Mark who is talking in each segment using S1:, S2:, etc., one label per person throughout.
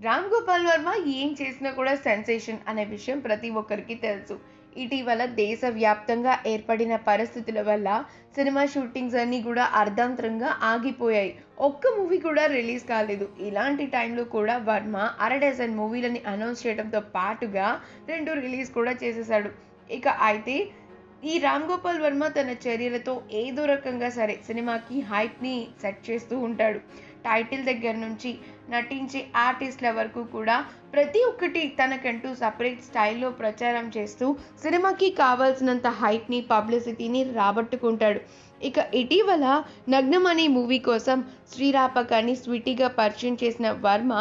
S1: రామ్ గోపాల్ వర్మ ఏం చేసినా కూడా సెన్సేషన్ అనే విషయం ప్రతి ఒక్కరికి తెలుసు. ఇటీవల దేశవ్యాప్తంగా ఏర్పడిన పరిస్థితుల వల్ల సినిమా షూటింగ్స్ అన్నీ కూడా అర్ధాంతరంగా ఆగిపోయాయి. ఒక్క మూవీ కూడా రిలీజ్ కాలేదు. ఇలాంటి టైంలో కూడా వర్మ అరడజన్ మూవీలని అనౌన్స్ చేయడంతో పాటుగా 2 రిలీజ్ కూడా చేసేసాడు. అయితే ఈ రామ్ గోపాల్ వర్మ తన చర్యలతో ఏదో రకంగా సరే సినిమాకి హైప్‌ని సెట్ చేస్తూ ఉంటాడు. టైటిల్ దగ్గర నుంచి నటించే ఆర్టిస్ట్‌ల వరకు కూడా ప్రతి ఒక్కటి తనకంటూ సెపరేట్ స్టైల్‌లో ప్రచారం చేస్తూ సినిమాకి కావాల్సినంత హైప్‌ని, పబ్లిసిటీని రాబట్టుకుంటాడు. ఇటీవల 'నగ్నం' అనే మూవీ కోసం శ్రీరాపకాన్ని స్వీటీగా పరిచయం చేసిన వర్మ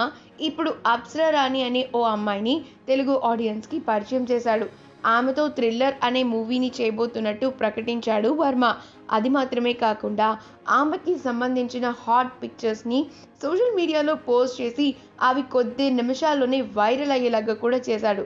S1: ఇప్పుడు అప్సరా రాణి అనే ఓ అమ్మాయిని తెలుగు ఆడియన్స్‌కి పరిచయం చేశాడు. ఆమెతో 'థ్రిల్లర్' అనే మూవీని చేయబోతున్నట్టు ప్రకటించాడు వర్మ. అది మాత్రమే కాకుండా ఆమెకి సంబంధించిన హాట్ పిక్చర్స్‌ని సోషల్ మీడియాలో పోస్ట్ చేసి అవి కొద్ది నిమిషాల్లోనే వైరల్ అయ్యేలాగా కూడా చేశాడు.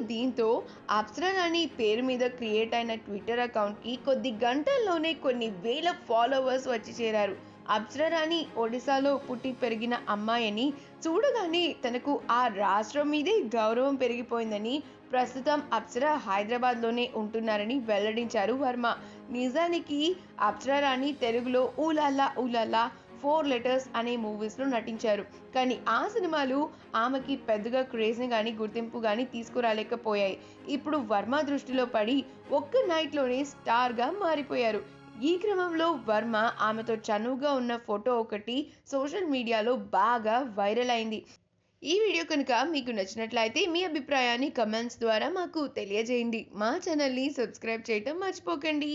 S1: దీంతో అప్సరా రాణి పేరు మీద క్రియేట్ అయిన ట్విట్టర్ అకౌంట్‌కి కొద్ది గంటల్లోనే కొన్ని వేల ఫాలోవర్స్ వచ్చి చేరారు. అప్సరా రాణి ఒడిశాలో పుట్టి పెరిగిన అమ్మాయని, చూడగానే తనకు ఆ రాష్ట్రం మీదే గౌరవం పెరిగిపోయిందని, ప్రస్తుతం అప్సరా హైదరాబాద్‌లోనే ఉంటున్నారని వెల్లడించారు వర్మ. నిజానికి అప్సరా రాణి తెలుగులో 'ఊలాలా ఊలాలా', 4 లెటర్స్ అనే మూవీస్‌లో నటించారు. కానీ ఆ సినిమాలు ఆమెకి పెద్దగా క్రేజ్‌ని గానీ, గుర్తింపు గానీ తీసుకురాలేకపోయాయి. ఇప్పుడు వర్మ దృష్టిలో పడి ఒక్క నైట్‌లోనే స్టార్‌గా మారిపోయారు. ఈ క్రమంలో వర్మ ఆమెతో చనువుగా ఉన్న ఫోటో ఒకటి సోషల్ మీడియాలో బాగా వైరల్ అయింది. ఈ వీడియో కనుక మీకు నచ్చినట్లయితే మీ అభిప్రాయాన్ని కమెంట్స్ ద్వారా మాకు తెలియజేయండి. మా ఛానల్‌ని సబ్స్క్రైబ్ చేయటం మర్చిపోకండి.